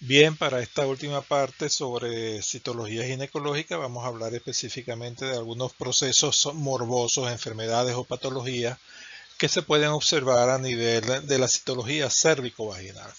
Bien, para esta última parte sobre citología ginecológica vamos a hablar específicamente de algunos procesos morbosos, enfermedades o patologías que se pueden observar a nivel de la citología cérvico-vaginal.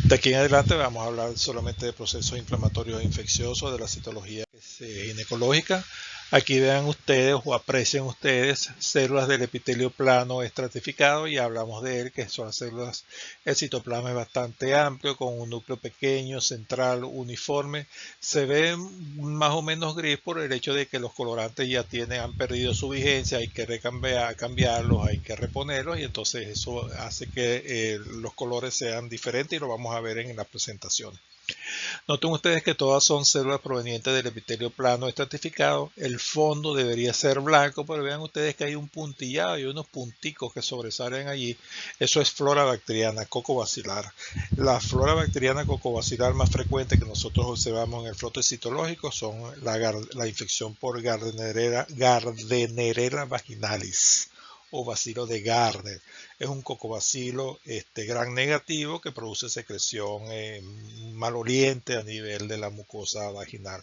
De aquí en adelante vamos a hablar solamente de procesos inflamatorios e infecciosos de la citología ginecológica. Aquí vean ustedes o aprecien ustedes células del epitelio plano estratificado y hablamos de él, que son las células, el citoplasma es bastante amplio con un núcleo pequeño, central, uniforme. Se ve más o menos gris por el hecho de que los colorantes ya han perdido su vigencia, hay que cambiarlos, hay que reponerlos y entonces eso hace que los colores sean diferentes y lo vamos a ver en la presentación. Noten ustedes que todas son células provenientes del epitelio plano estratificado. El fondo debería ser blanco, pero vean ustedes que hay un puntillado y unos punticos que sobresalen allí. Eso es flora bacteriana cocobacilar. La flora bacteriana cocobacilar más frecuente que nosotros observamos en el frote citológico son la infección por Gardnerella vaginalis o bacilo de Gardner. Es un cocobacilo gran negativo que produce secreción maloliente a nivel de la mucosa vaginal.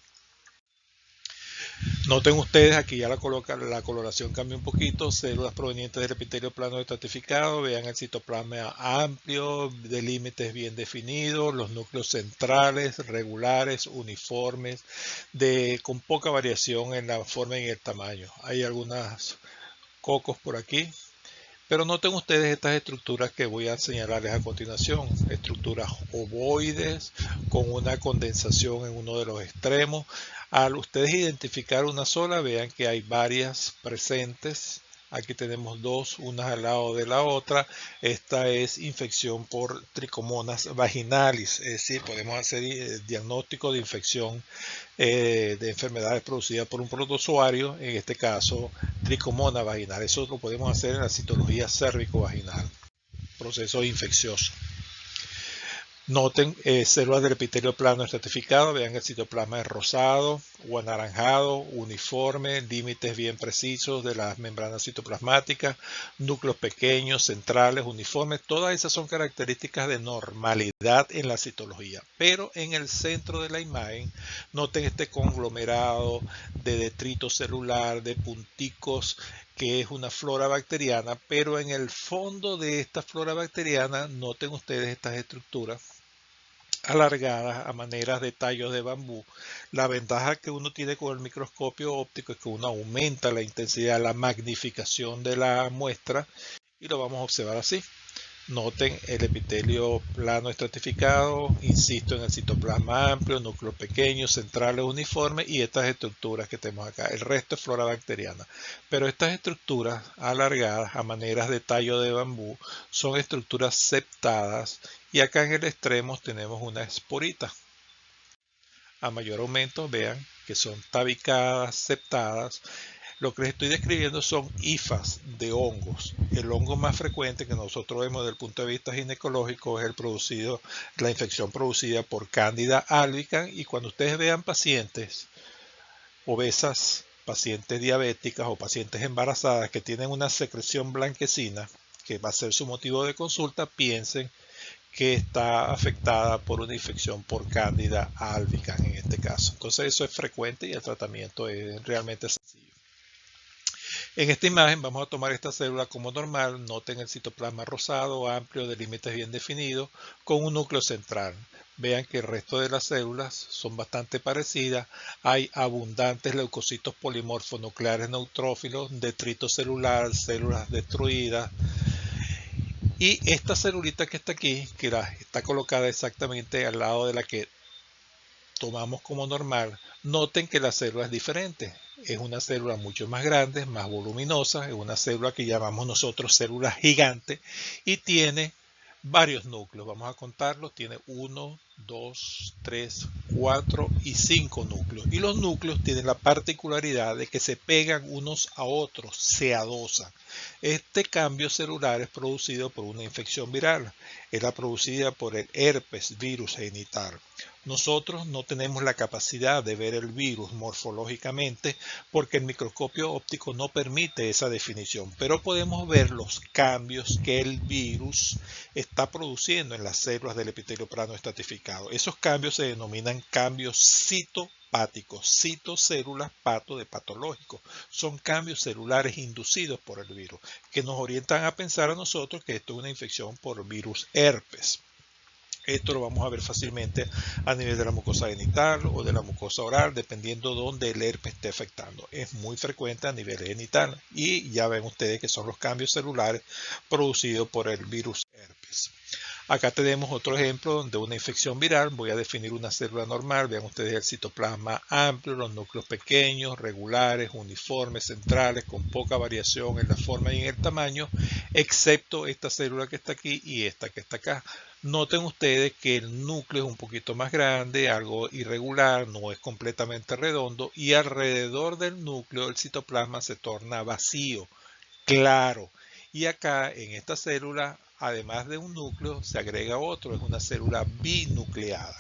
Noten ustedes aquí ya la coloración cambia un poquito, células provenientes del epitelio plano estratificado, vean el citoplasma amplio, de límites bien definidos, los núcleos centrales, regulares, uniformes, con poca variación en la forma y en el tamaño. Hay algunos cocos por aquí, pero noten ustedes estas estructuras que voy a señalarles a continuación, estructuras ovoides con una condensación en uno de los extremos. Al ustedes identificar una sola, vean que hay varias presentes. Aquí tenemos dos, unas al lado de la otra. Esta es infección por tricomonas vaginalis, es decir, podemos hacer diagnóstico de infección de enfermedades producidas por un protozoario, en este caso tricomona vaginal. Eso lo podemos hacer en la citología cérvico-vaginal, proceso infeccioso. Noten células del epitelio plano estratificado, vean el citoplasma es rosado o anaranjado, uniforme, límites bien precisos de las membranas citoplasmáticas, núcleos pequeños, centrales, uniformes, todas esas son características de normalidad en la citología. Pero en el centro de la imagen, noten este conglomerado de detrito celular, de punticos, que es una flora bacteriana, pero en el fondo de esta flora bacteriana, noten ustedes estas estructuras alargadas a maneras de tallos de bambú. La ventaja que uno tiene con el microscopio óptico es que uno aumenta la intensidad, la magnificación de la muestra y lo vamos a observar así. Noten el epitelio plano estratificado, insisto en el citoplasma amplio, núcleos pequeños, centrales uniformes y estas estructuras que tenemos acá. El resto es flora bacteriana. Pero estas estructuras alargadas a maneras de tallo de bambú son estructuras septadas y acá en el extremo tenemos una esporita. A mayor aumento vean que son tabicadas, septadas. Lo que les estoy describiendo son hifas de hongos. El hongo más frecuente que nosotros vemos desde el punto de vista ginecológico es la infección producida por Candida albicans. Y cuando ustedes vean pacientes obesas, pacientes diabéticas o pacientes embarazadas que tienen una secreción blanquecina, que va a ser su motivo de consulta, piensen que está afectada por una infección por Candida albicans en este caso. Entonces eso es frecuente y el tratamiento es realmente sencillo. En esta imagen vamos a tomar esta célula como normal. Noten el citoplasma rosado, amplio, de límites bien definidos, con un núcleo central. Vean que el resto de las células son bastante parecidas. Hay abundantes leucocitos polimorfos nucleares neutrófilos, detrito celular, células destruidas. Y esta celulita que está aquí, que está colocada exactamente al lado de la que tomamos como normal, noten que la célula es diferente. Es una célula mucho más grande, más voluminosa, es una célula que llamamos nosotros célula gigante y tiene varios núcleos. Vamos a contarlos, tiene 1, 2, 3, 4 y 5 núcleos. Y los núcleos tienen la particularidad de que se pegan unos a otros, se adosan. Este cambio celular es producido por una infección viral. Es la producida por el herpes virus genital. Nosotros no tenemos la capacidad de ver el virus morfológicamente porque el microscopio óptico no permite esa definición, pero podemos ver los cambios que el virus está produciendo en las células del epitelio plano estratificado. Esos cambios se denominan cambios citopáticos, citocélulas pato de patológico. Son cambios celulares inducidos por el virus que nos orientan a pensar a nosotros que esto es una infección por virus herpes. Esto lo vamos a ver fácilmente a nivel de la mucosa genital o de la mucosa oral, dependiendo de dónde el herpes esté afectando. Es muy frecuente a nivel genital y ya ven ustedes que son los cambios celulares producidos por el virus herpes. Acá tenemos otro ejemplo de una infección viral. Voy a definir una célula normal. Vean ustedes el citoplasma amplio, los núcleos pequeños, regulares, uniformes, centrales, con poca variación en la forma y en el tamaño, excepto esta célula que está aquí y esta que está acá. Noten ustedes que el núcleo es un poquito más grande, algo irregular, no es completamente redondo y alrededor del núcleo el citoplasma se torna vacío, claro. Y acá en esta célula, además de un núcleo, se agrega otro, es una célula binucleada.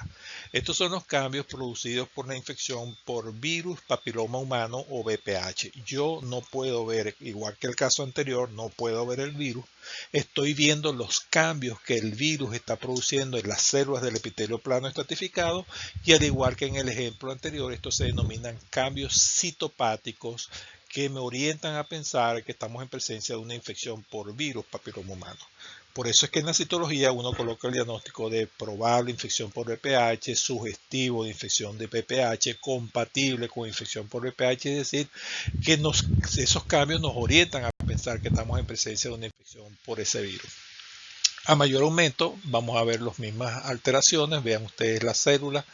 Estos son los cambios producidos por la infección por virus papiloma humano o VPH. Yo no puedo ver, igual que el caso anterior, no puedo ver el virus. Estoy viendo los cambios que el virus está produciendo en las células del epitelio plano estratificado y al igual que en el ejemplo anterior, estos se denominan cambios citopáticos que me orientan a pensar que estamos en presencia de una infección por virus papiloma humano. Por eso es que en la citología uno coloca el diagnóstico de probable infección por VPH, sugestivo de infección de VPH, compatible con infección por VPH, es decir, que esos cambios nos orientan a pensar que estamos en presencia de una infección por ese virus. A mayor aumento vamos a ver las mismas alteraciones. Vean ustedes la célula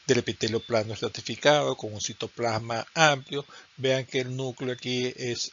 del epitelio plano estratificado con un citoplasma amplio. Vean que el núcleo aquí es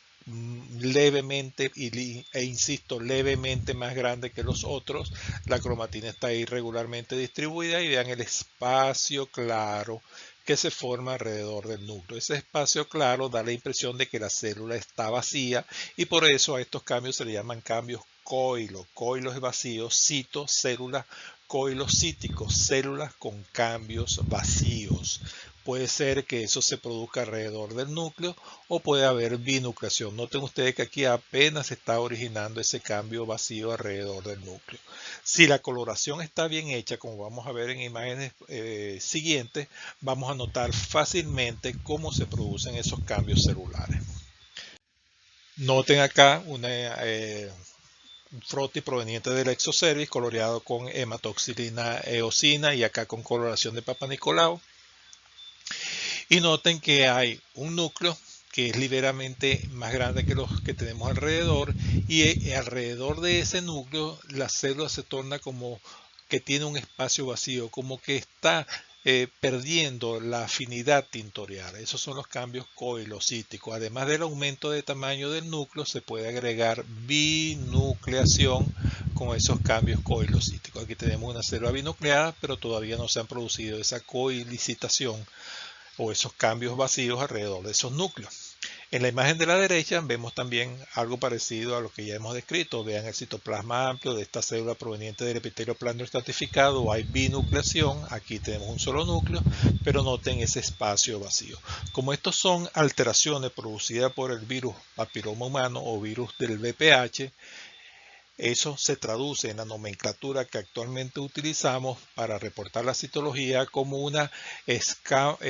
levemente e insisto levemente más grande que los otros. La cromatina está irregularmente distribuida y vean el espacio claro que se forma alrededor del núcleo. Ese espacio claro da la impresión de que la célula está vacía y por eso a estos cambios se le llaman cambios coilo. Coilo es vacío, cito, célula, coilocíticos, células con cambios vacíos. Puede ser que eso se produzca alrededor del núcleo o puede haber binucleación. Noten ustedes que aquí apenas se está originando ese cambio vacío alrededor del núcleo. Si la coloración está bien hecha, como vamos a ver en imágenes siguientes, vamos a notar fácilmente cómo se producen esos cambios celulares. Noten acá un frotis proveniente del exocervix coloreado con hematoxilina eosina y acá con coloración de Papa Nicolau. Y noten que hay un núcleo que es ligeramente más grande que los que tenemos alrededor y alrededor de ese núcleo la célula se torna como que tiene un espacio vacío, como que está perdiendo la afinidad tintorial. Esos son los cambios coilocíticos. Además del aumento de tamaño del núcleo, se puede agregar binucleación con esos cambios coilocíticos. Aquí tenemos una célula binucleada, pero todavía no se han producido esa coilicitación o esos cambios vacíos alrededor de esos núcleos. En la imagen de la derecha vemos también algo parecido a lo que ya hemos descrito. Vean el citoplasma amplio de esta célula proveniente del epitelio plano estratificado. Hay binucleación. Aquí tenemos un solo núcleo, pero noten ese espacio vacío. Como estos son alteraciones producidas por el virus papiloma humano o virus del VPH, eso se traduce en la nomenclatura que actualmente utilizamos para reportar la citología como una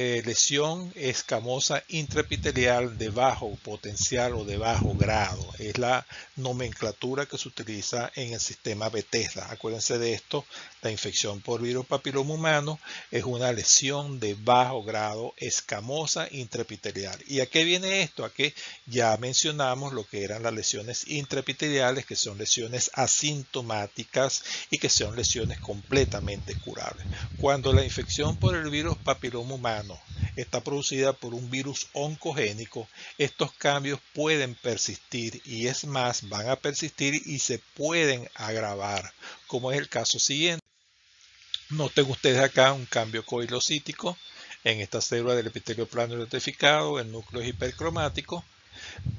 lesión escamosa intraepitelial de bajo potencial o de bajo grado. Es la nomenclatura que se utiliza en el sistema Bethesda. Acuérdense de esto, la infección por virus papiloma humano es una lesión de bajo grado escamosa intraepitelial. ¿Y a qué viene esto? A que ya mencionamos lo que eran las lesiones intraepiteliales, que son lesiones asintomáticas y que son lesiones completamente curables. Cuando la infección por el virus papiloma humano está producida por un virus oncogénico, estos cambios pueden persistir y es más, van a persistir y se pueden agravar, como es el caso siguiente. Noten ustedes acá un cambio coilocítico en esta célula del epitelio plano estratificado, el núcleo es hipercromático,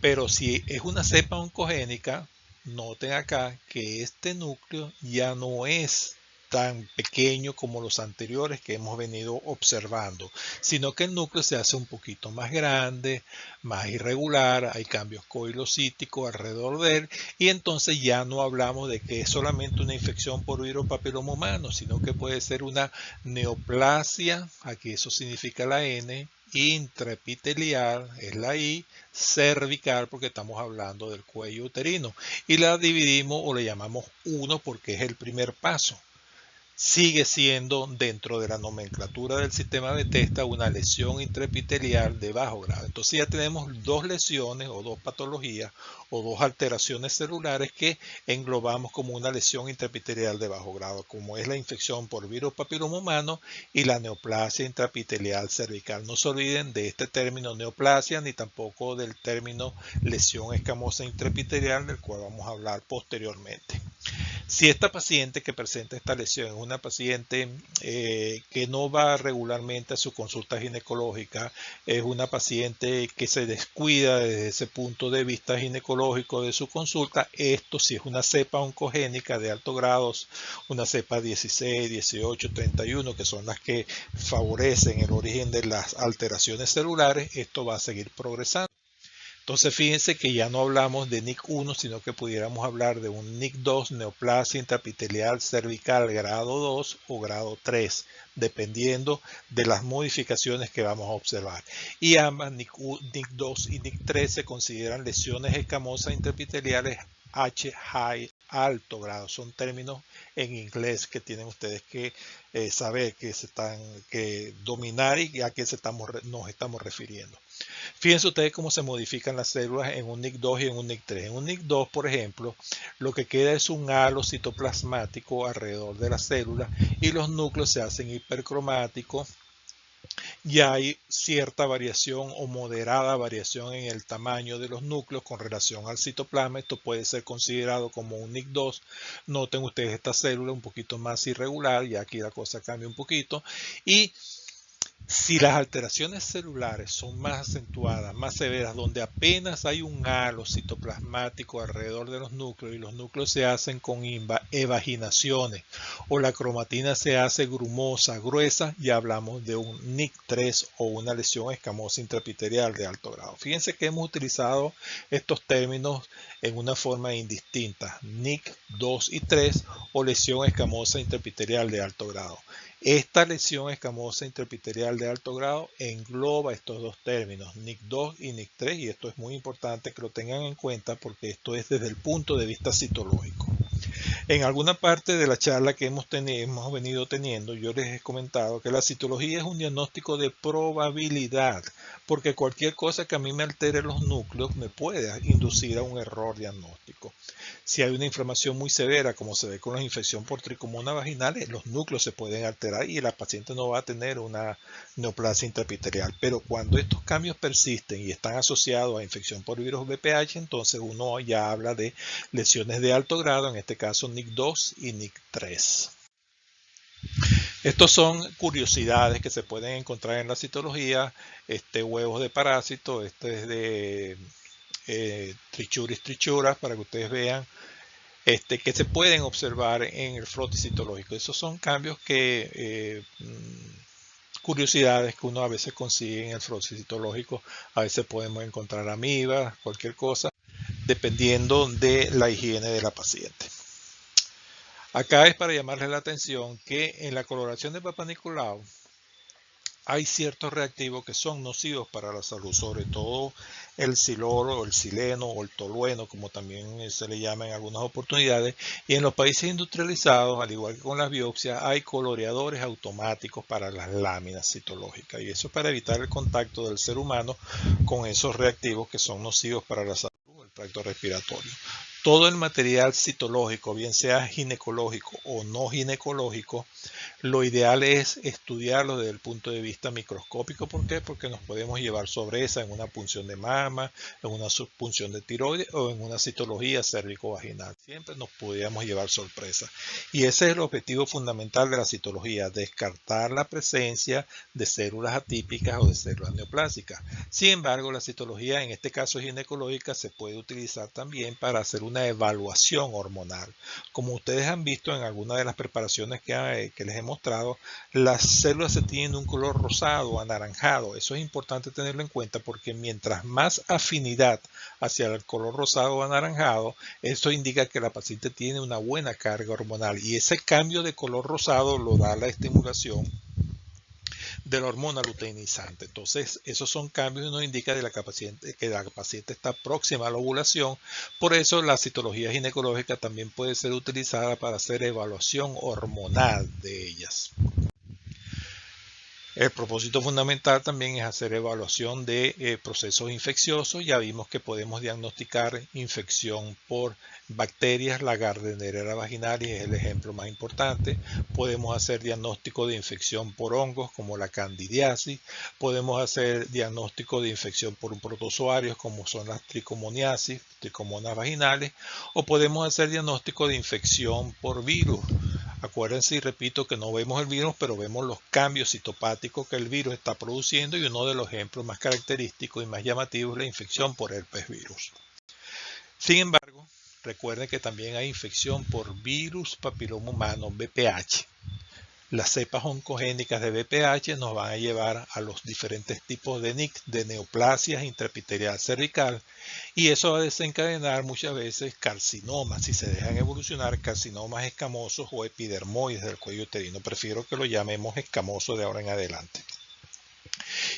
pero si es una cepa oncogénica, noten acá que este núcleo ya no es tan pequeño como los anteriores que hemos venido observando, sino que el núcleo se hace un poquito más grande, más irregular, hay cambios coilocíticos alrededor de él, y entonces ya no hablamos de que es solamente una infección por virus papiloma humano, sino que puede ser una neoplasia, aquí eso significa la N, intraepitelial, es la I, cervical porque estamos hablando del cuello uterino y la dividimos o le llamamos 1 porque es el primer paso. Sigue siendo dentro de la nomenclatura del sistema Bethesda una lesión intraepitelial de bajo grado. Entonces ya tenemos dos lesiones o dos patologías o dos alteraciones celulares que englobamos como una lesión intraepitelial de bajo grado, como es la infección por virus papiloma humano y la neoplasia intraepitelial cervical. No se olviden de este término neoplasia ni tampoco del término lesión escamosa intraepitelial, del cual vamos a hablar posteriormente. Si esta paciente que presenta esta lesión es una paciente que no va regularmente a su consulta ginecológica, es una paciente que se descuida desde ese punto de vista ginecológico de su consulta, esto si es una cepa oncogénica de alto grado, una cepa 16, 18, 31, que son las que favorecen el origen de las alteraciones celulares, esto va a seguir progresando. Entonces fíjense que ya no hablamos de NIC1, sino que pudiéramos hablar de un NIC2, neoplasia intraepitelial cervical grado 2 o grado 3, dependiendo de las modificaciones que vamos a observar. Y ambas, NIC2 y NIC3, se consideran lesiones escamosas intraepiteliales H high alto grado. Son términos en inglés que tienen ustedes que saber que dominar y a qué nos estamos refiriendo. Fíjense ustedes cómo se modifican las células en un NIC2 y en un NIC3. En un NIC2, por ejemplo, lo que queda es un halo citoplasmático alrededor de la célula y los núcleos se hacen hipercromáticos. Ya hay cierta variación o moderada variación en el tamaño de los núcleos con relación al citoplasma. Esto puede ser considerado como un NIC2. Noten ustedes esta célula un poquito más irregular, y aquí la cosa cambia un poquito. Y si las alteraciones celulares son más acentuadas, más severas, donde apenas hay un halo citoplasmático alrededor de los núcleos y los núcleos se hacen con evaginaciones o la cromatina se hace grumosa, gruesa, ya hablamos de un NIC3 o una lesión escamosa intraepitelial de alto grado. Fíjense que hemos utilizado estos términos en una forma indistinta, NIC 2 y 3 o lesión escamosa intraepitelial de alto grado. Esta lesión escamosa intraepitelial de alto grado engloba estos dos términos, NIC2 y NIC3, y esto es muy importante que lo tengan en cuenta porque esto es desde el punto de vista citológico. En alguna parte de la charla que hemos venido teniendo, yo les he comentado que la citología es un diagnóstico de probabilidad, porque cualquier cosa que a mí me altere los núcleos me puede inducir a un error diagnóstico. Si hay una inflamación muy severa, como se ve con la infección por tricomonas vaginales, los núcleos se pueden alterar y la paciente no va a tener una neoplasia intraepitelial. Pero cuando estos cambios persisten y están asociados a infección por virus VPH, entonces uno ya habla de lesiones de alto grado, en este caso NIC2 y NIC3. Estos son curiosidades que se pueden encontrar en la citología. Huevos de parásito, este es de Trichuris trichuras, para que ustedes vean que se pueden observar en el frotis citológico. Esos son cambios curiosidades que uno a veces consigue en el frotis citológico. A veces podemos encontrar amibas, cualquier cosa, dependiendo de la higiene de la paciente. Acá es para llamarles la atención que en la coloración de Papá Nicolau hay ciertos reactivos que son nocivos para la salud, sobre todo el siloro, o el sileno o el tolueno, como también se le llama en algunas oportunidades. Y en los países industrializados, al igual que con las biopsias, hay coloreadores automáticos para las láminas citológicas. Y eso es para evitar el contacto del ser humano con esos reactivos que son nocivos para la salud, el tracto respiratorio. Todo el material citológico, bien sea ginecológico o no ginecológico, Lo ideal es estudiarlo desde el punto de vista microscópico. ¿Por qué? Porque nos podemos llevar sorpresa en una punción de mama, en una punción de tiroides o en una citología cérvico-vaginal. Siempre nos podríamos llevar sorpresa. Y ese es el objetivo fundamental de la citología, descartar la presencia de células atípicas o de células neoplásicas. Sin embargo, la citología, en este caso ginecológica, se puede utilizar también para hacer una evaluación hormonal. Como ustedes han visto en alguna de las preparaciones que les hemos mostrado, las células se tienen un color rosado o anaranjado. Eso es importante tenerlo en cuenta porque mientras más afinidad hacia el color rosado o anaranjado, eso indica que la paciente tiene una buena carga hormonal, y ese cambio de color rosado lo da la estimulación de la hormona luteinizante. Entonces, esos son cambios que nos indican que la paciente está próxima a la ovulación. Por eso, la citología ginecológica también puede ser utilizada para hacer evaluación hormonal de ellas. El propósito fundamental también es hacer evaluación de procesos infecciosos. Ya vimos que podemos diagnosticar infección por bacterias, la Gardnerella vaginalis es el ejemplo más importante. Podemos hacer diagnóstico de infección por hongos como la candidiasis. Podemos hacer diagnóstico de infección por protozoarios como son las tricomoniasis, tricomonas vaginales, o podemos hacer diagnóstico de infección por virus. Acuérdense y repito que no vemos el virus, pero vemos los cambios citopáticos que el virus está produciendo, y uno de los ejemplos más característicos y más llamativos es la infección por herpes virus. Sin embargo, recuerden que también hay infección por virus papiloma humano, VPH. Las cepas oncogénicas de VPH nos van a llevar a los diferentes tipos de NIC, de neoplasias intraepitelial cervical, y eso va a desencadenar muchas veces carcinomas, si se dejan evolucionar, carcinomas escamosos o epidermoides del cuello uterino. Prefiero que lo llamemos escamoso de ahora en adelante.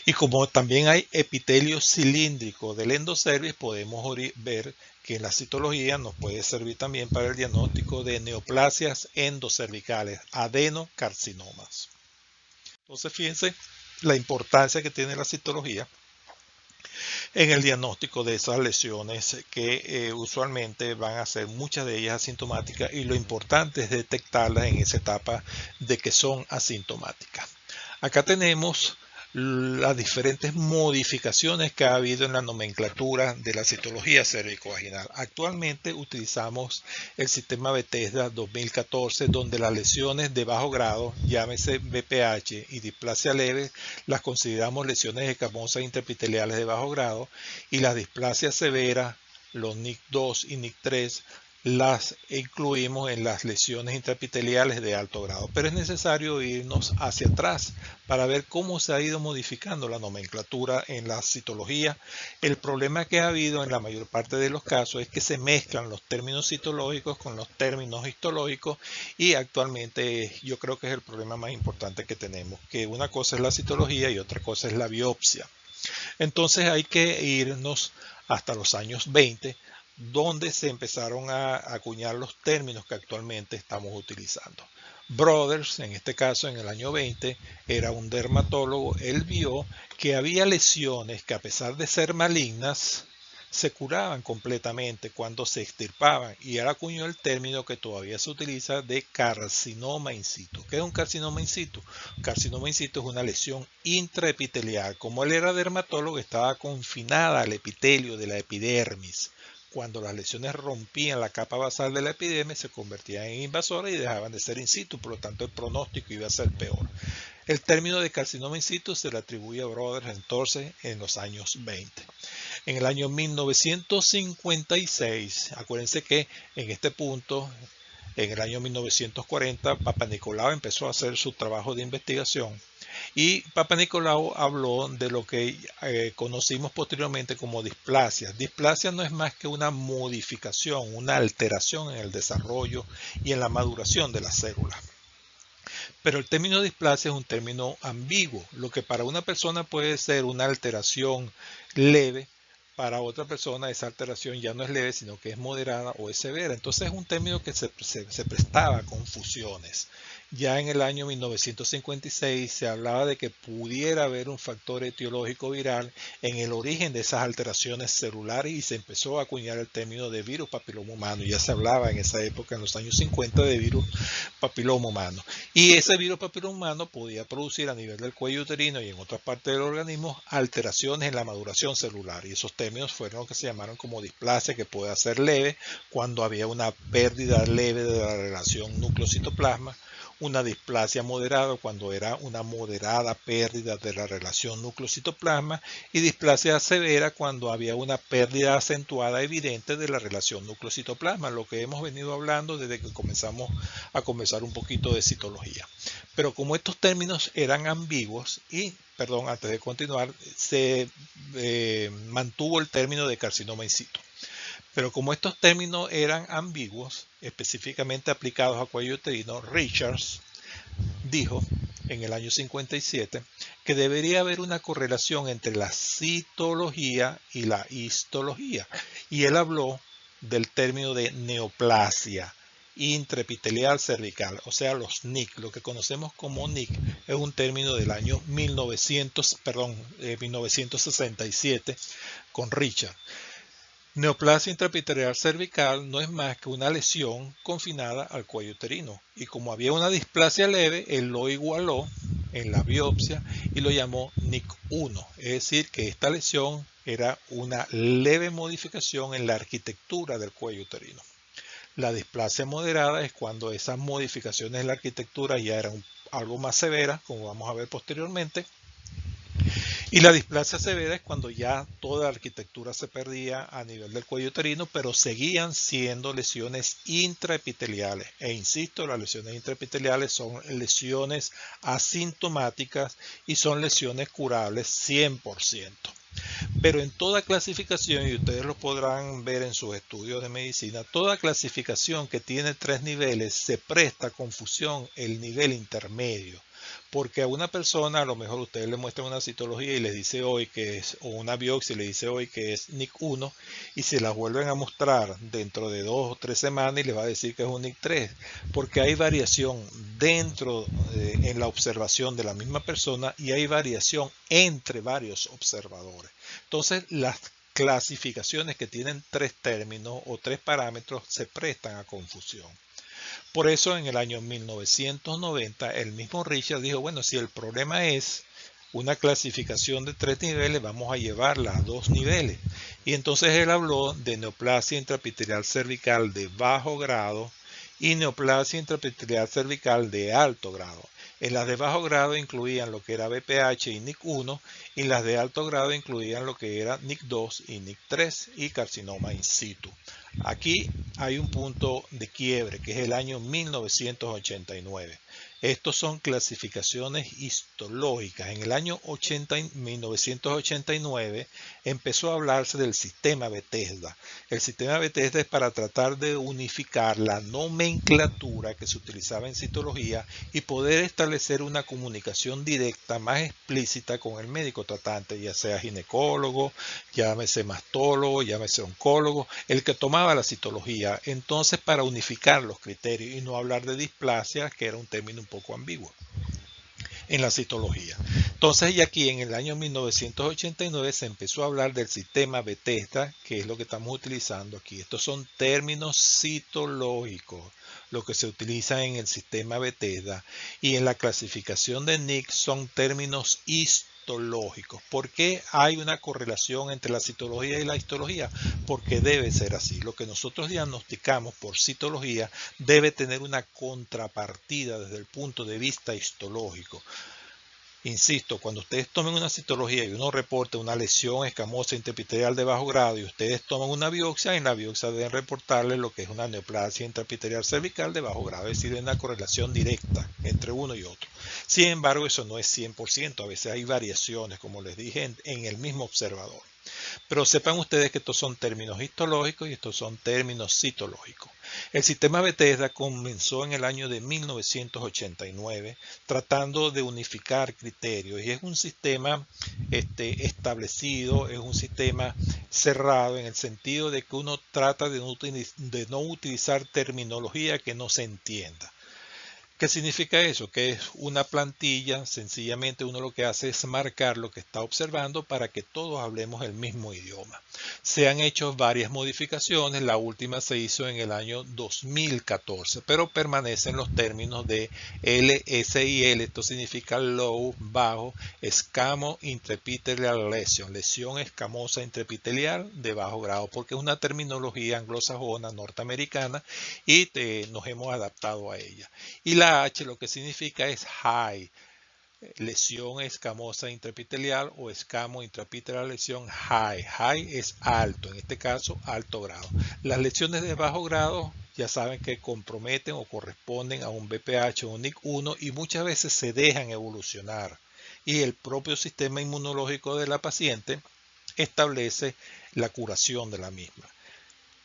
Y como también hay epitelio cilíndrico del endocervix, podemos ver que la citología nos puede servir también para el diagnóstico de neoplasias endocervicales, adenocarcinomas. Entonces, fíjense la importancia que tiene la citología en el diagnóstico de esas lesiones que usualmente van a ser muchas de ellas asintomáticas, y lo importante es detectarlas en esa etapa de que son asintomáticas. Acá tenemos las diferentes modificaciones que ha habido en la nomenclatura de la citología cérvico-vaginal. Actualmente utilizamos el sistema Bethesda 2014, donde las lesiones de bajo grado, llámese VPH y displasia leve, las consideramos lesiones escamosas intraepiteliales de bajo grado, y las displasias severas, los NIC2 y NIC3, las incluimos en las lesiones intraepiteliales de alto grado. Pero es necesario irnos hacia atrás para ver cómo se ha ido modificando la nomenclatura en la citología. El problema que ha habido en la mayor parte de los casos es que se mezclan los términos citológicos con los términos histológicos, y actualmente yo creo que es el problema más importante que tenemos, que una cosa es la citología y otra cosa es la biopsia. Entonces hay que irnos hasta los años 20, donde se empezaron a acuñar los términos que actualmente estamos utilizando. Brothers, en este caso en el año 20, era un dermatólogo. Él vio que había lesiones que, a pesar de ser malignas, se curaban completamente cuando se extirpaban, y él acuñó el término que todavía se utiliza de carcinoma in situ. ¿Qué es un carcinoma in situ? Carcinoma in situ es una lesión intraepitelial. Como él era dermatólogo, estaba confinada al epitelio de la epidermis. Cuando las lesiones rompían la capa basal de la epidermis, se convertían en invasoras y dejaban de ser in situ, por lo tanto el pronóstico iba a ser peor. El término de carcinoma in situ se le atribuye a Brothers entonces en los años 20. En el año 1956, acuérdense que en este punto, en el año 1940, Papanicolau empezó a hacer su trabajo de investigación, y Papanicolau habló de lo que conocimos posteriormente como displasia. Displasia no es más que una modificación, una alteración en el desarrollo y en la maduración de la célula. Pero el término displasia es un término ambiguo. Lo que para una persona puede ser una alteración leve, para otra persona esa alteración ya no es leve, sino que es moderada o es severa. Entonces es un término que se prestaba a confusiones. Ya en el año 1956 se hablaba de que pudiera haber un factor etiológico viral en el origen de esas alteraciones celulares, y se empezó a acuñar el término de virus papiloma humano. Ya se hablaba en esa época, en los años 50, de virus papiloma humano. Y ese virus papiloma humano podía producir a nivel del cuello uterino y en otras partes del organismo alteraciones en la maduración celular. Y esos términos fueron lo que se llamaron como displasia, que puede ser leve cuando había una pérdida leve de la relación núcleo-citoplasma, una displasia moderada cuando era una moderada pérdida de la relación núcleo-citoplasma y displasia severa cuando había una pérdida acentuada evidente de la relación núcleo-citoplasma, lo que hemos venido hablando desde que comenzamos a conversar un poquito de citología. Pero como estos términos eran ambiguos y, perdón, antes de continuar, se mantuvo el término de carcinoma in situ. Pero como estos términos eran ambiguos, específicamente aplicados a cuello uterino, Richards dijo en el año 57 que debería haber una correlación entre la citología y la histología. Y él habló del término de neoplasia intraepitelial cervical, o sea, los NIC. Lo que conocemos como NIC es un término del año 1967 con Richard. Neoplasia intraepitelial cervical no es más que una lesión confinada al cuello uterino. Y como había una displasia leve, él lo igualó en la biopsia y lo llamó NIC1. Es decir, que esta lesión era una leve modificación en la arquitectura del cuello uterino. La displasia moderada es cuando esas modificaciones en la arquitectura ya eran algo más severas, como vamos a ver posteriormente. Y la displasia severa es cuando ya toda la arquitectura se perdía a nivel del cuello uterino, pero seguían siendo lesiones intraepiteliales. E insisto, las lesiones intraepiteliales son lesiones asintomáticas y son lesiones curables 100%. Pero en toda clasificación, y ustedes lo podrán ver en sus estudios de medicina, toda clasificación que tiene 3 niveles se presta a confusión el nivel intermedio. Porque a una persona, a lo mejor ustedes le muestran una citología y les dice hoy que es, o una biopsia y le dice hoy que es NIC1, y se las vuelven a mostrar dentro de 2 o 3 semanas y les va a decir que es un NIC3, porque hay variación dentro, en la observación de la misma persona y hay variación entre varios observadores. Entonces, las clasificaciones que tienen 3 términos o 3 parámetros se prestan a confusión. Por eso en el año 1990 el mismo Richard dijo, bueno, si el problema es una clasificación de 3 niveles, vamos a llevarla a 2 niveles. Y entonces él habló de neoplasia intraepitelial cervical de bajo grado y neoplasia intraepitelial cervical de alto grado. En las de bajo grado incluían lo que era BPH y NIC1 y las de alto grado incluían lo que era NIC2 y NIC3 y carcinoma in situ. Aquí hay un punto de quiebre que es el año 1989. Estos son clasificaciones histológicas. En el año 1989 empezó a hablarse del sistema Bethesda. El sistema Bethesda es para tratar de unificar la nomenclatura que se utilizaba en citología y poder establecer una comunicación directa más explícita con el médico tratante, ya sea ginecólogo, llámese mastólogo, llámese oncólogo, el que tomaba la citología. Entonces, para unificar los criterios y no hablar de displasia, que era un término un poco ambiguo en la citología. Entonces, y aquí en el año 1989 se empezó a hablar del sistema Bethesda, que es lo que estamos utilizando aquí. Estos son términos citológicos, lo que se utiliza en el sistema Bethesda, y en la clasificación de NIC son términos histológicos. ¿Por qué hay una correlación entre la citología y la histología? Porque debe ser así. Lo que nosotros diagnosticamos por citología debe tener una contrapartida desde el punto de vista histológico. Insisto, cuando ustedes tomen una citología y uno reporte una lesión escamosa intraepitelial de bajo grado y ustedes toman una biopsia, en la biopsia deben reportarle lo que es una neoplasia intraepitelial cervical de bajo grado, es decir, hay una correlación directa entre uno y otro. Sin embargo, eso no es 100%, a veces hay variaciones, como les dije, en el mismo observador. Pero sepan ustedes que estos son términos histológicos y estos son términos citológicos. El sistema Bethesda comenzó en el año de 1989 tratando de unificar criterios y es un sistema establecido, es un sistema cerrado en el sentido de que uno trata de no utilizar terminología que no se entienda. ¿Qué significa eso? Que es una plantilla, sencillamente uno lo que hace es marcar lo que está observando para que todos hablemos el mismo idioma. Se han hecho varias modificaciones, la última se hizo en el año 2014, pero permanecen los términos de LSIL, esto significa Low, bajo, escamo intraepithelial lesion, lesión escamosa intraepithelial de bajo grado, porque es una terminología anglosajona norteamericana y nos hemos adaptado a ella. Y la H lo que significa es high, lesión escamosa intraepitelial o escamo intraepitelial lesión high. High es alto, en este caso alto grado. Las lesiones de bajo grado ya saben que comprometen o corresponden a un BPH o un NIC1 y muchas veces se dejan evolucionar. Y el propio sistema inmunológico de la paciente establece la curación de la misma.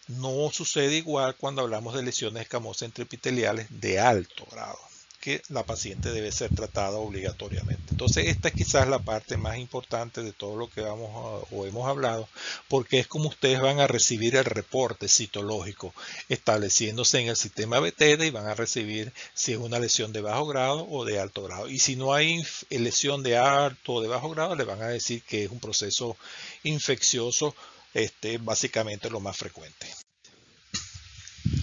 No sucede igual cuando hablamos de lesiones escamosas intraepiteliales de alto grado, que la paciente debe ser tratada obligatoriamente. Entonces esta es quizás la parte más importante de todo lo que hemos hablado, porque es como ustedes van a recibir el reporte citológico estableciéndose en el sistema Bethesda y van a recibir si es una lesión de bajo grado o de alto grado. Y si no hay lesión de alto o de bajo grado, le van a decir que es un proceso infeccioso, básicamente lo más frecuente.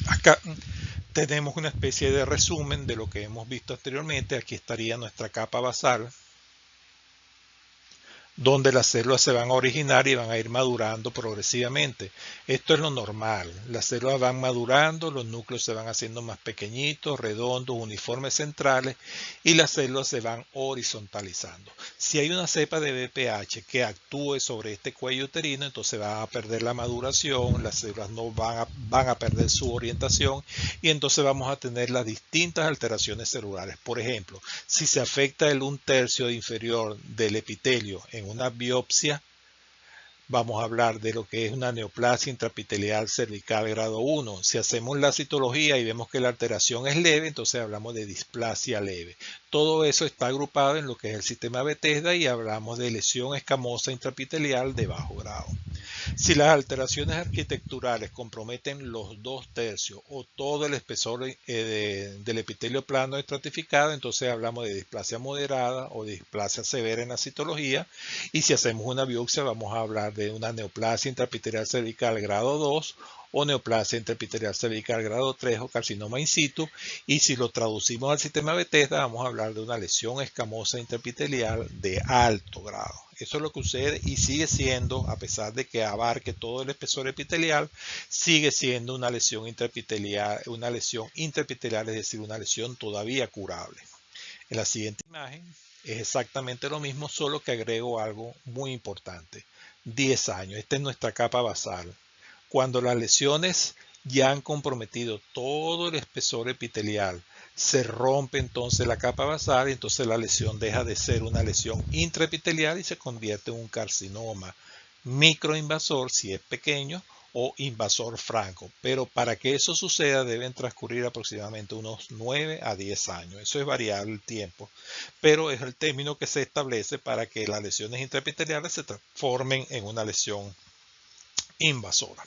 Acá tenemos una especie de resumen de lo que hemos visto anteriormente. Aquí estaría nuestra capa basal, donde las células se van a originar y van a ir madurando progresivamente. Esto es lo normal. Las células van madurando, los núcleos se van haciendo más pequeñitos, redondos, uniformes centrales y las células se van horizontalizando. Si hay una cepa de BPH que actúe sobre este cuello uterino, entonces va a perder la maduración, las células no van a perder su orientación y entonces vamos a tener las distintas alteraciones celulares. Por ejemplo, si se afecta el 1/3 inferior del epitelio en una biopsia, vamos a hablar de lo que es una neoplasia intraepitelial cervical grado 1. Si hacemos la citología y vemos que la alteración es leve, entonces hablamos de displasia leve. Todo eso está agrupado en lo que es el sistema Bethesda y hablamos de lesión escamosa intraepitelial de bajo grado. Si las alteraciones arquitecturales comprometen los 2/3 o todo el espesor del epitelio plano estratificado, entonces hablamos de displasia moderada o displasia severa en la citología. Y si hacemos una biopsia, vamos a hablar de una neoplasia intraepitelial cervical grado 2 o neoplasia intraepitelial cervical grado 3 o carcinoma in situ. Y si lo traducimos al sistema Bethesda, vamos a hablar de una lesión escamosa intraepitelial de alto grado. Eso es lo que sucede y sigue siendo, a pesar de que abarque todo el espesor epitelial, sigue siendo una lesión intraepitelial, es decir, una lesión todavía curable. En la siguiente imagen es exactamente lo mismo, solo que agrego algo muy importante. 10 años, esta es nuestra capa basal. Cuando las lesiones ya han comprometido todo el espesor epitelial, se rompe entonces la capa basal y entonces la lesión deja de ser una lesión intraepitelial y se convierte en un carcinoma microinvasor si es pequeño o invasor franco. Pero para que eso suceda deben transcurrir aproximadamente unos 9 a 10 años. Eso es variable el tiempo, pero es el término que se establece para que las lesiones intraepiteliales se transformen en una lesión invasora.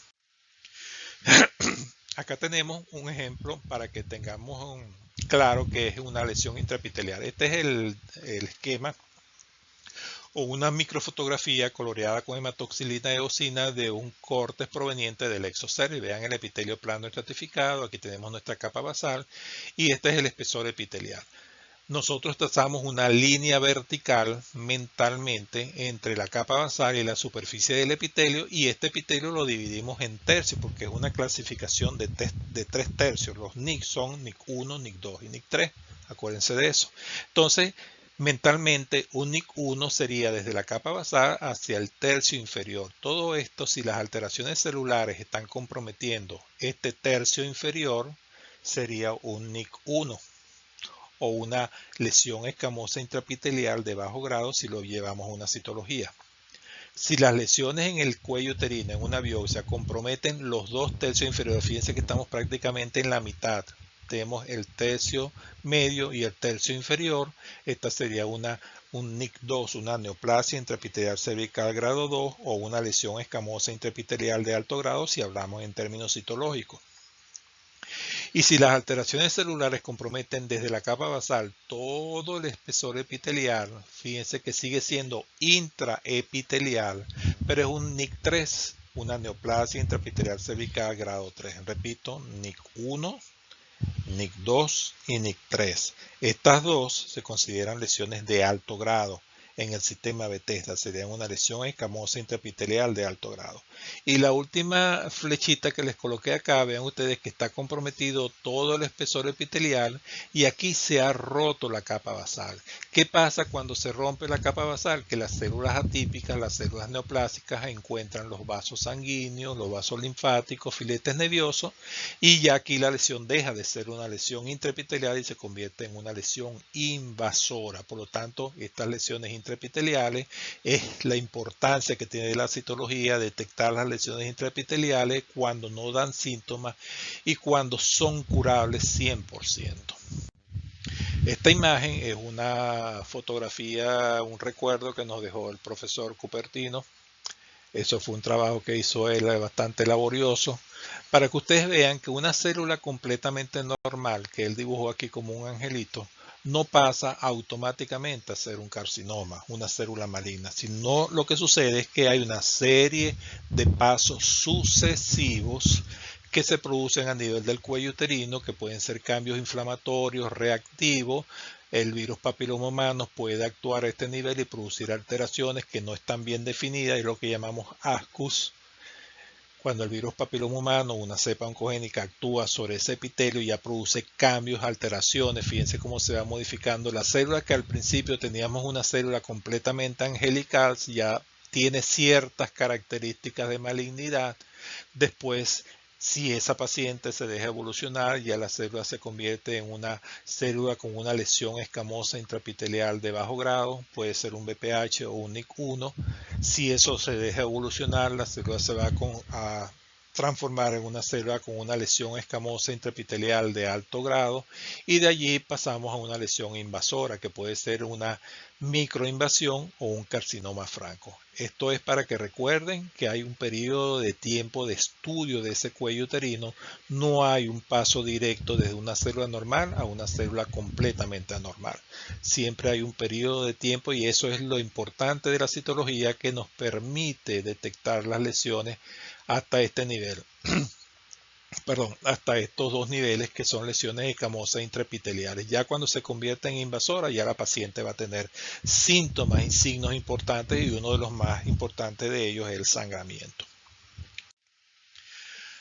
Acá tenemos un ejemplo para que tengamos claro que es una lesión intraepitelial. Este es el esquema o una microfotografía coloreada con hematoxilina eosina de un corte proveniente del exocervi. Vean el epitelio plano estratificado, aquí tenemos nuestra capa basal y este es el espesor epitelial. Nosotros trazamos una línea vertical mentalmente entre la capa basal y la superficie del epitelio y este epitelio lo dividimos en tercios porque es una clasificación de 3 tercios. Los NIC son NIC 1, NIC 2 y NIC 3. Acuérdense de eso. Entonces, mentalmente un NIC 1 sería desde la capa basal hacia el tercio inferior. Todo esto, si las alteraciones celulares están comprometiendo este tercio inferior, sería un NIC 1. O una lesión escamosa intraepitelial de bajo grado si lo llevamos a una citología. Si las lesiones en el cuello uterino en una biopsia comprometen los 2/3 inferiores, fíjense que estamos prácticamente en la mitad. Tenemos el tercio medio y el tercio inferior. Esta sería un NIC 2, una neoplasia intraepitelial cervical grado 2 o una lesión escamosa intraepitelial de alto grado si hablamos en términos citológicos. Y si las alteraciones celulares comprometen desde la capa basal todo el espesor epitelial, fíjense que sigue siendo intraepitelial, pero es un NIC 3, una neoplasia intraepitelial cervical grado 3. Repito, NIC 1, NIC 2 y NIC 3. Estas dos se consideran lesiones de alto grado. En el sistema Bethesda serían una lesión escamosa intraepitelial de alto grado. Y la última flechita que les coloqué acá, vean ustedes que está comprometido todo el espesor epitelial y aquí se ha roto la capa basal. ¿Qué pasa cuando se rompe la capa basal? Que las células atípicas, las células neoplásicas encuentran los vasos sanguíneos, los vasos linfáticos, filetes nerviosos y ya aquí la lesión deja de ser una lesión intraepitelial y se convierte en una lesión invasora. Por lo tanto, estas lesiones intraepiteliales es la importancia que tiene la citología, detectar las lesiones intraepiteliales cuando no dan síntomas y cuando son curables 100%. Esta imagen es una fotografía, un recuerdo que nos dejó el profesor Cupertino. Eso fue un trabajo que hizo él bastante laborioso, para que ustedes vean que una célula completamente normal, que él dibujó aquí como un angelito, no pasa automáticamente a ser un carcinoma, una célula maligna, sino lo que sucede es que hay una serie de pasos sucesivos que se producen a nivel del cuello uterino, que pueden ser cambios inflamatorios, reactivos. El virus papiloma humano puede actuar a este nivel y producir alteraciones que no están bien definidas, es lo que llamamos ASCUS. Cuando el virus papiloma humano, una cepa oncogénica, actúa sobre ese epitelio y ya produce cambios, alteraciones, fíjense cómo se va modificando la célula, que al principio teníamos una célula completamente angelical, ya tiene ciertas características de malignidad. Después, si esa paciente se deja evolucionar, ya la célula se convierte en una célula con una lesión escamosa intraepitelial de bajo grado, puede ser un BPH o un NIC 1. Si eso se deja evolucionar, la célula se va a transformar en una célula con una lesión escamosa intraepitelial de alto grado y de allí pasamos a una lesión invasora que puede ser una microinvasión o un carcinoma franco. Esto es para que recuerden que hay un periodo de tiempo de estudio de ese cuello uterino. No hay un paso directo desde una célula normal a una célula completamente anormal. Siempre hay un periodo de tiempo y eso es lo importante de la citología, que nos permite detectar las lesiones hasta este nivel. Hasta estos dos niveles, que son lesiones escamosas intraepiteliales. Ya cuando se convierte en invasora, ya la paciente va a tener síntomas y signos importantes, y uno de los más importantes de ellos es el sangramiento.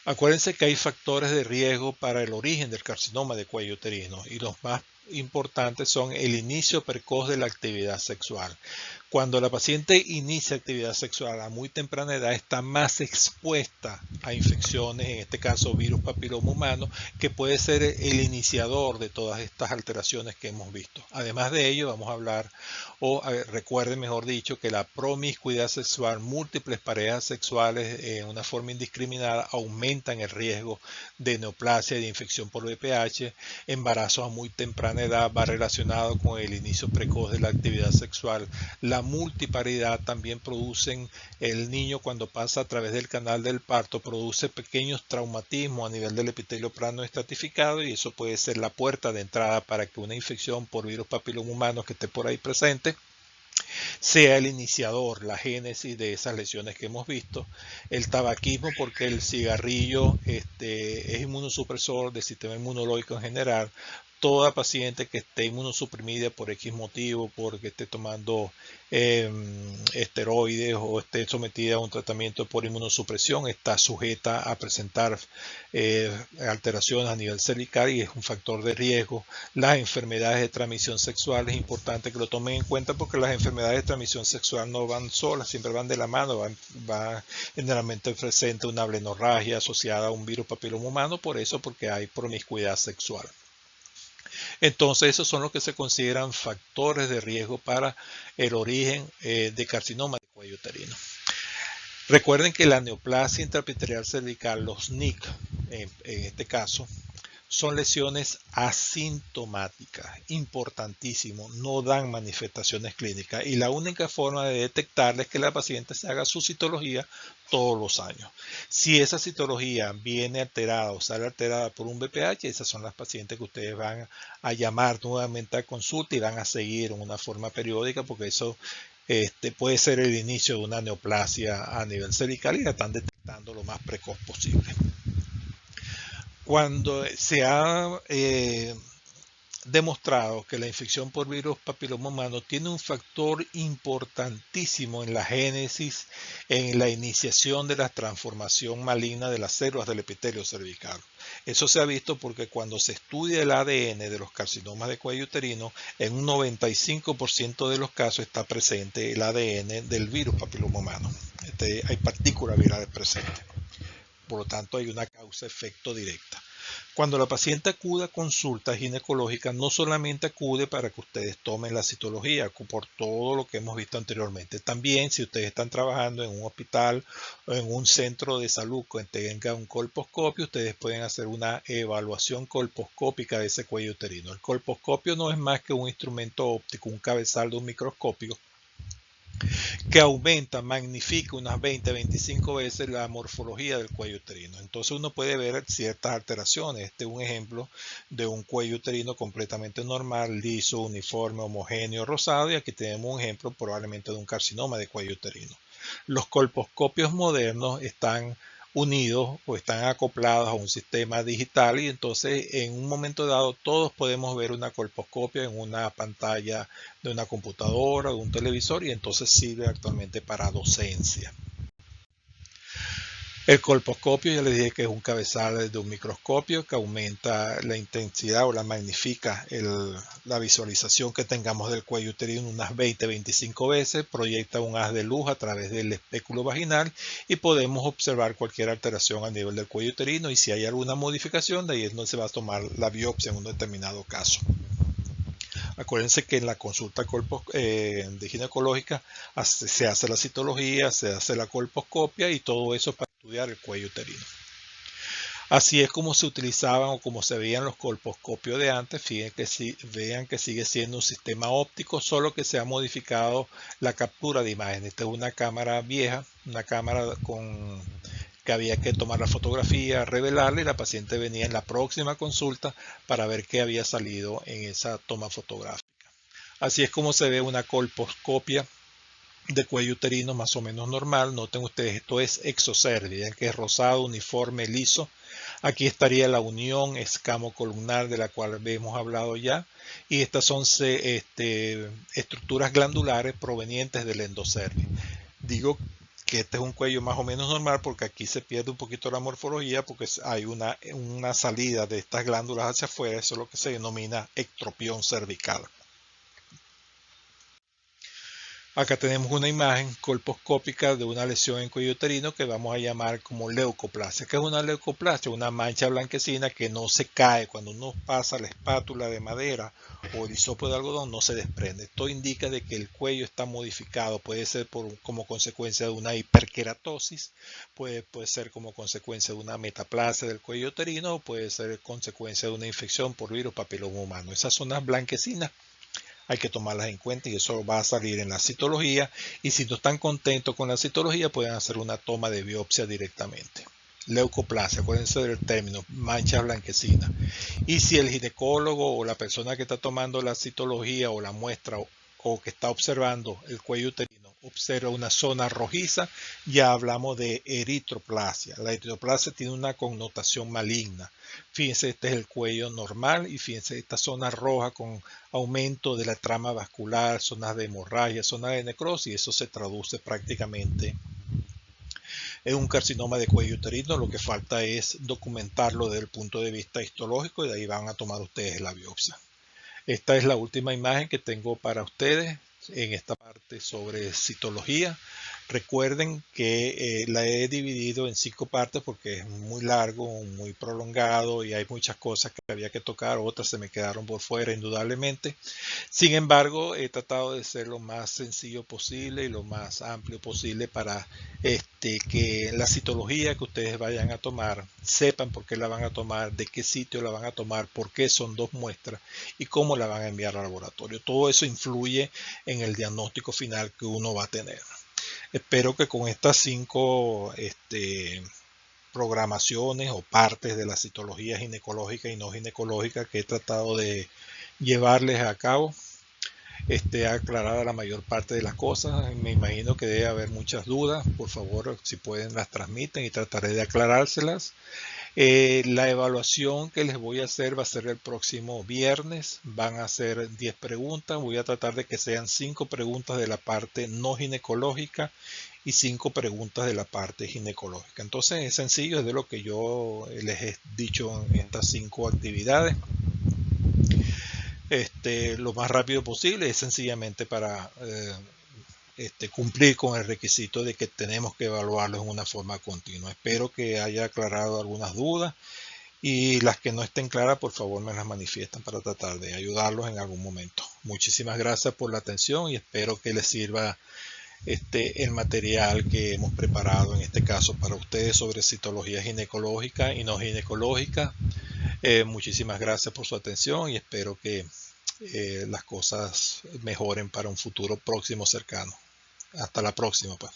Acuérdense que hay factores de riesgo para el origen del carcinoma de cuello uterino y los más importantes son el inicio precoz de la actividad sexual. Cuando la paciente inicia actividad sexual a muy temprana edad, está más expuesta a infecciones, en este caso virus papiloma humano, que puede ser el iniciador de todas estas alteraciones que hemos visto. Además de ello, vamos a hablar, recuerden mejor dicho, que la promiscuidad sexual, múltiples parejas sexuales en una forma indiscriminada, aumentan el riesgo de neoplasia y de infección por VPH. Embarazo a muy temprana edad va relacionado con el inicio precoz de la actividad sexual. La multiparidad también producen, el niño cuando pasa a través del canal del parto produce pequeños traumatismos a nivel del epitelio plano estratificado, y eso puede ser la puerta de entrada para que una infección por virus papiloma humano que esté por ahí presente sea el iniciador, la génesis de esas lesiones que hemos visto. El tabaquismo, porque el cigarrillo es inmunosupresor del sistema inmunológico en general. Toda paciente que esté inmunosuprimida por X motivo, porque esté tomando esteroides o esté sometida a un tratamiento por inmunosupresión, está sujeta a presentar alteraciones a nivel cervical y es un factor de riesgo. Las enfermedades de transmisión sexual, es importante que lo tomen en cuenta, porque las enfermedades de transmisión sexual no van solas, siempre van de la mano, va generalmente presente una blenorragia asociada a un virus papiloma humano, porque hay promiscuidad sexual. Entonces, esos son los que se consideran factores de riesgo para el origen de carcinoma de cuello uterino. Recuerden que la neoplasia intraepitelial cervical, los NIC, en este caso, son lesiones asintomáticas, importantísimo, no dan manifestaciones clínicas y la única forma de detectarla es que la paciente se haga su citología todos los años. Si esa citología viene alterada o sale alterada por un BPH, esas son las pacientes que ustedes van a llamar nuevamente a consulta y van a seguir en una forma periódica, porque eso puede ser el inicio de una neoplasia a nivel cervical y la están detectando lo más precoz posible. Cuando se ha demostrado que la infección por virus papiloma humano tiene un factor importantísimo en la génesis, en la iniciación de la transformación maligna de las células del epitelio cervical. Eso se ha visto porque cuando se estudia el ADN de los carcinomas de cuello uterino, en un 95% de los casos está presente el ADN del virus papiloma humano. Hay partículas virales presentes. Por lo tanto, hay una causa-efecto directa. Cuando la paciente acude a consulta ginecológica, no solamente acude para que ustedes tomen la citología, por todo lo que hemos visto anteriormente. También, si ustedes están trabajando en un hospital o en un centro de salud que tenga un colposcopio, ustedes pueden hacer una evaluación colposcópica de ese cuello uterino. El colposcopio no es más que un instrumento óptico, un cabezal de un microscopio que aumenta, magnifica unas 20-25 veces la morfología del cuello uterino. Entonces uno puede ver ciertas alteraciones. Este es un ejemplo de un cuello uterino completamente normal, liso, uniforme, homogéneo, rosado, y aquí tenemos un ejemplo probablemente de un carcinoma de cuello uterino. Los colposcopios modernos están unidos o están acoplados a un sistema digital y entonces en un momento dado todos podemos ver una colposcopia en una pantalla de una computadora, de un televisor, y entonces sirve actualmente para docencia. El colposcopio, ya les dije que es un cabezal de un microscopio que aumenta la intensidad o la magnifica la visualización que tengamos del cuello uterino unas 20-25 veces, proyecta un haz de luz a través del espéculo vaginal y podemos observar cualquier alteración a nivel del cuello uterino, y si hay alguna modificación, de ahí es donde se va a tomar la biopsia en un determinado caso. Acuérdense que en la consulta de ginecológica se hace la citología, se hace la colposcopia y todo eso para estudiar el cuello uterino. Así es como se utilizaban o como se veían los colposcopios de antes. Vean que sigue siendo un sistema óptico, solo que se ha modificado la captura de imagen. Esta es una cámara vieja, una cámara que había que tomar la fotografía, revelarla, y la paciente venía en la próxima consulta para ver qué había salido en esa toma fotográfica. Así es como se ve una colposcopia de cuello uterino más o menos normal. Noten ustedes, esto es exocervi, vean que es rosado, uniforme, liso. Aquí estaría la unión escamocolumnar de la cual hemos hablado ya, y estas son estructuras glandulares provenientes del endocervi. Digo que este es un cuello más o menos normal porque aquí se pierde un poquito la morfología porque hay una salida de estas glándulas hacia afuera. Eso es lo que se denomina ectropión cervical. Acá tenemos una imagen colposcópica de una lesión en cuello uterino que vamos a llamar como leucoplasia. ¿Qué es una leucoplasia? Una mancha blanquecina que no se cae. Cuando uno pasa la espátula de madera o el hisopo de algodón, no se desprende. Esto indica de que el cuello está modificado. Puede ser como consecuencia de una hiperkeratosis, puede ser como consecuencia de una metaplasia del cuello uterino, o puede ser consecuencia de una infección por virus papiloma humano. Esas zonas blanquecinas hay que tomarlas en cuenta y eso va a salir en la citología, y si no están contentos con la citología pueden hacer una toma de biopsia directamente. Leucoplasia, acuérdense del término, manchas blanquecinas. Y si el ginecólogo o la persona que está tomando la citología o la muestra o que está observando el cuello uterino observa una zona rojiza, ya hablamos de eritroplasia. La eritroplasia tiene una connotación maligna. Fíjense, este es el cuello normal y fíjense esta zona roja con aumento de la trama vascular, zonas de hemorragia, zonas de necrosis, y eso se traduce prácticamente en un carcinoma de cuello uterino. Lo que falta es documentarlo desde el punto de vista histológico y de ahí van a tomar ustedes la biopsia. Esta es la última imagen que tengo para ustedes en esta parte sobre citología. Recuerden que la he dividido en 5 partes porque es muy largo, muy prolongado y hay muchas cosas que había que tocar, otras se me quedaron por fuera indudablemente. Sin embargo, he tratado de ser lo más sencillo posible y lo más amplio posible para que la citología que ustedes vayan a tomar, sepan por qué la van a tomar, de qué sitio la van a tomar, por qué son 2 muestras y cómo la van a enviar al laboratorio. Todo eso influye en el diagnóstico final que uno va a tener. Espero que con estas 5 programaciones o partes de la citología ginecológica y no ginecológica que he tratado de llevarles a cabo, esté aclarada la mayor parte de las cosas. Me imagino que debe haber muchas dudas. Por favor, si pueden, las transmiten y trataré de aclarárselas. La evaluación que les voy a hacer va a ser el próximo viernes. Van a ser 10 preguntas. Voy a tratar de que sean 5 preguntas de la parte no ginecológica y 5 preguntas de la parte ginecológica. Entonces es sencillo, es de lo que yo les he dicho en estas 5 actividades. Lo más rápido posible, es sencillamente para cumplir con el requisito de que tenemos que evaluarlo en una forma continua. Espero que haya aclarado algunas dudas y las que no estén claras, por favor me las manifiestan para tratar de ayudarlos en algún momento. Muchísimas gracias por la atención y espero que les sirva el material que hemos preparado en este caso para ustedes sobre citología ginecológica y no ginecológica. Muchísimas gracias por su atención y espero que las cosas mejoren para un futuro próximo cercano. Hasta la próxima, pues.